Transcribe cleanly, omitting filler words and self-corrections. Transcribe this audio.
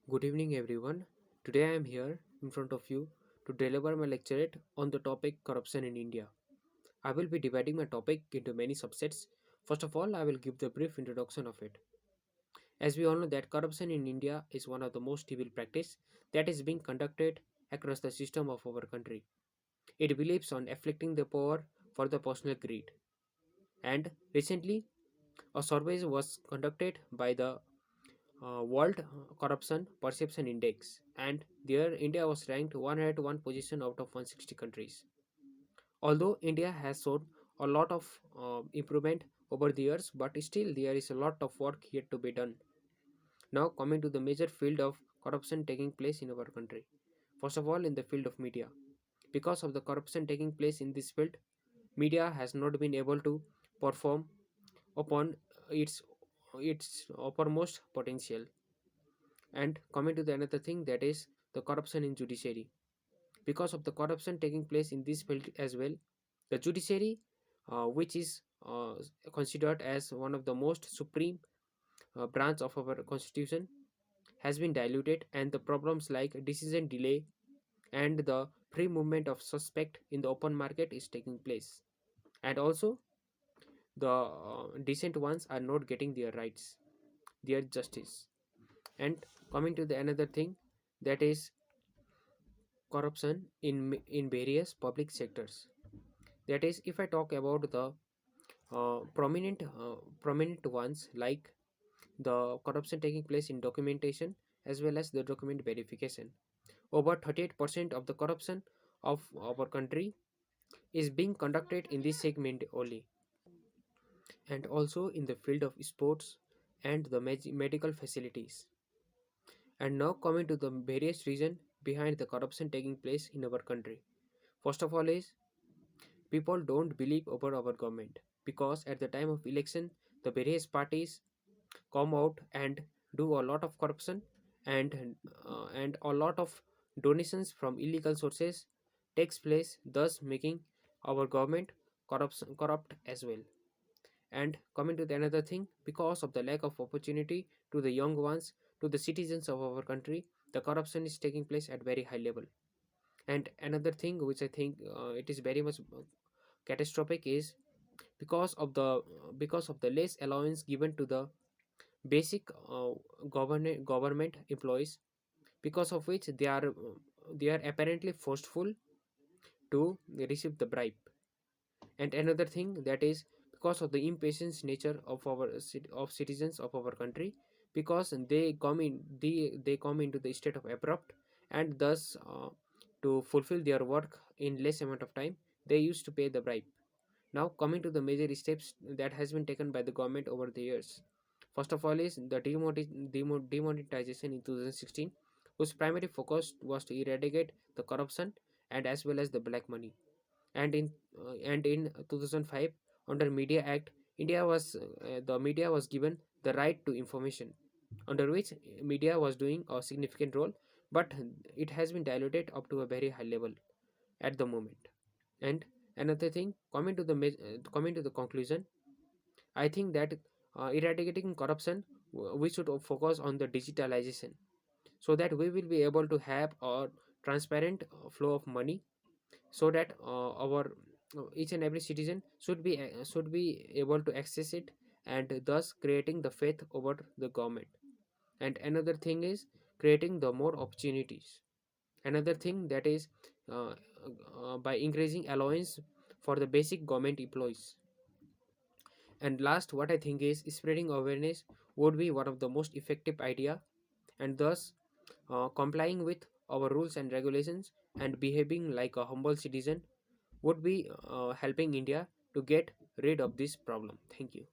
Good evening, everyone. Today I am here in front of you to deliver my lecturette on the topic corruption in India. I will be dividing my topic into many subsets. First of all, I will give the brief introduction of it. As we all know that corruption in India is one of the most evil practice that is being conducted across the system of our country. It believes on afflicting the poor for the personal greed. And recently, a survey was conducted by the World Corruption Perception Index, and there India was ranked 101 position out of 160 countries. Although India has shown a lot of improvement over the years, but still there is a lot of work yet to be done. Now, coming to the major field of corruption taking place in our country. First of all, in the field of media. Because of the corruption taking place in this field, media has not been able to perform upon its uppermost potential. And coming to the another thing, that is the corruption in judiciary. Because of the corruption taking place in this field as well, the judiciary, which is considered as one of the most supreme branch of our constitution, has been diluted, and the problems like decision delay and the free movement of suspect in the open market is taking place. And also the decent ones are not getting their rights, their justice. And coming to the another thing, that is corruption in various public sectors. That is, if I talk about the prominent ones, like the corruption taking place in documentation as well as the document verification. Over 38% of the corruption of our country is being conducted in this segment only. And also in the field of sports and the medical facilities. And now coming to the various reasons behind the corruption taking place in our country. First of all is people don't believe over our government, because at the time of election the various parties come out and do a lot of corruption, and a lot of donations from illegal sources takes place, thus making our government corrupt as well. And coming to the another thing, because of the lack of opportunity to the young ones, to the citizens of our country, the corruption is taking place at very high level. And another thing which I think it is very much catastrophic is because of the less allowance given to the basic government employees, because of which they are apparently forceful to receive the bribe. And another thing, that is because of the impatience nature of of citizens of our country, because they come into the state of abrupt, and thus to fulfill their work in less amount of time, they used to pay the bribe. Now coming to the major steps that has been taken by the government over the years. First of all is the demonetization in 2016, whose primary focus was to eradicate the corruption and as well as the black money. And in 2005, under Media Act, the media was given the right to information, under which media was doing a significant role, but it has been diluted up to a very high level at the moment. And another thing, coming to the conclusion, I think that eradicating corruption, we should focus on the digitalization, so that we will be able to have a transparent flow of money, so that our each and every citizen should be able to access it, and thus creating the faith over the government. And another thing is creating the more opportunities. Another thing, that is by increasing allowance for the basic government employees. And last, what I think is spreading awareness would be one of the most effective idea, and thus complying with our rules and regulations and behaving like a humble citizen would be helping India to get rid of this problem. Thank you.